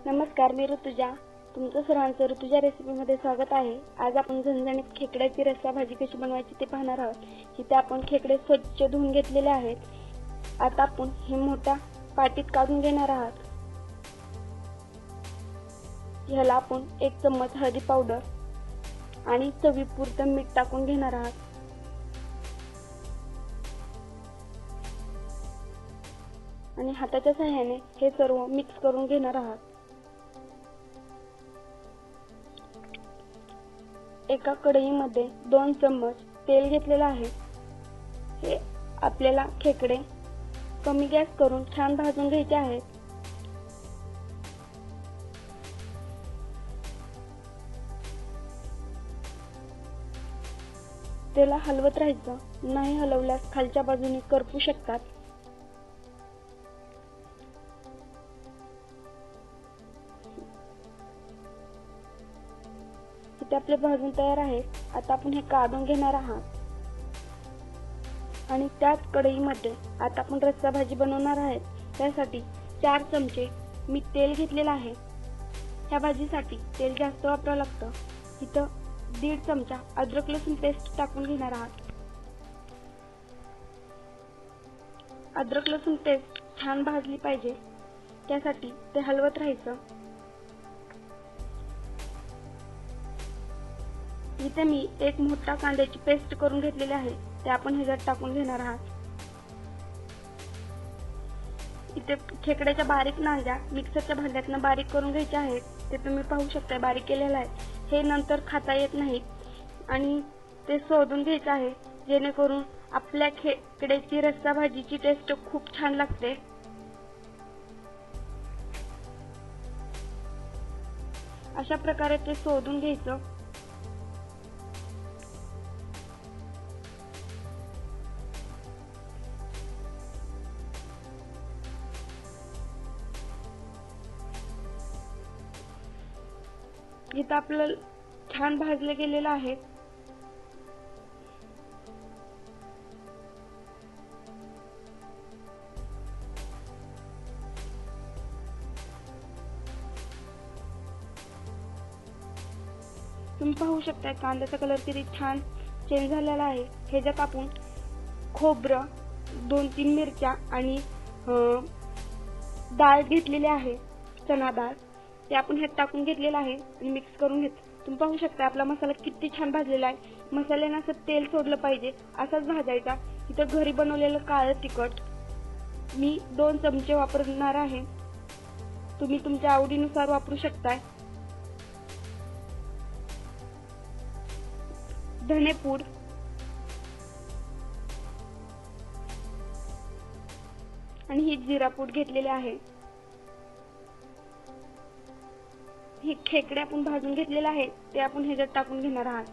नमस्कार, मी ऋतुजा. तुमचं सर्वांचं ऋतुजा रेसिपीमध्ये स्वागत आहे. आज आपण झणझणीत खेकड्याची रस्सा भाजी कशी बनवायची ते पाहणार आहोत. इथे आपण खेकडे स्वच्छ धुवून घेतलेले आहेत. आता आपण हे मोठ्या पाटीत काढून घेणार आहोत. ह्याला आपण 1 चम्मच हळदी पावडर आणि चवीपुरतं मीठ टाकून घेणार आहोत. आणि हाताच्या सहाय्याने हे सर्व मिक्स करून घेणार आहोत. एका कढईमध्ये 2 चम्मच तेल घेतलेले आहे. हे आपल्याला खेकडे कमी गॅस करून छान भाजून घ्यायचे आहेत. त्याला हलवत राहायचं, नाही हलवल्यास खालच्या बाजूने करपू शकतात. इथे आपले भाजून तयार आहे. आता आपण हे काढून घेणार आहात आणि त्याच कढईमध्ये आता आपण रस्सा भाजी बनवणार आहोत. त्यासाठी 4 चमचे मी तेल घेतलेलं आहे. ह्या भाजीसाठी तेल जास्त वापरावं लागतं. इथं 1.5 चमचा अद्रक लसूण पेस्ट टाकून घेणार आहात. अद्रक लसूण पेस्ट छान भाजली पाहिजे, त्यासाठी ते हलवत राहायचं. इथे मी एक मोठा कांद्याची पेस्ट करून घेतलेली आहे, ते आपण ह्याच्यात टाकून घेणार आहात. इथे खेकड्याच्या बारीक नांग्या मिक्सरच्या भांड्यातून बारीक करून घ्यायच्या आहेत. ते तुम्ही पाहू शकता, बारीक केलेलं आहे. हे नंतर खाता येत नाही आणि ते शोधून घ्यायचं आहे, जेणेकरून आपल्या खेकड्याची रस्सा भाजीची टेस्ट खूप छान लागते. अशा प्रकारे ते शोधून घ्यायचं. इथं आपलं छान भाजले गेलेलं आहे. तुम्ही पाहू शकता कांद्याचा कलर किती छान चेंज झालेला आहे. ह्याच्यात आपण खोबरं, 2-3 मिरच्या आणि डाळ घेतलेली आहे, चणा डाळ. ते आपण ह्यात टाकून घेतलेलं आहे आणि मिक्स करून घेत. तुम्ही पाहू शकता आपला मसाला किती छान भाजलेला आहे. मसाल्याने असं तेल सोडलं पाहिजे, असाच भाजायचा. इथं घरी बनवलेलं काळं तिखट मी 2 चमचे वापरणार आहे. तुम्ही तुमच्या आवडीनुसार वापरू शकताय. धनेपूड, आणि ही जिरापूड घेतलेली आहे. हे खेकडे आपण भाजून घेतलेले आहे, ते आपण ह्याच्यात टाकून घेणार आहात.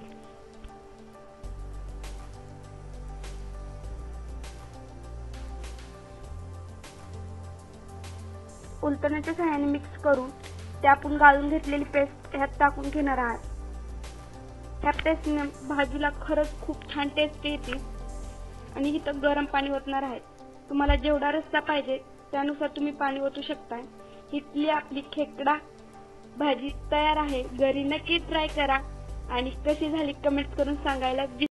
उलटण्याच्या सहाय्याने मिक्स करून ते आपण गाळून घेतलेली पेस्ट ह्यात टाकून घेणार आहात. ह्या पेस्टने भाजीला खरंच खूप छान टेस्ट येते. आणि इथं गरम पाणी ओतणार आहे. तुम्हाला जेवढा रस्सा पाहिजे त्यानुसार तुम्ही पाणी ओतू शकता. इथली आपली खेकडा भाजी तयार आहे. घरी नक्की ट्राय करा आणि कशी झाली कमेंट करून सांगायला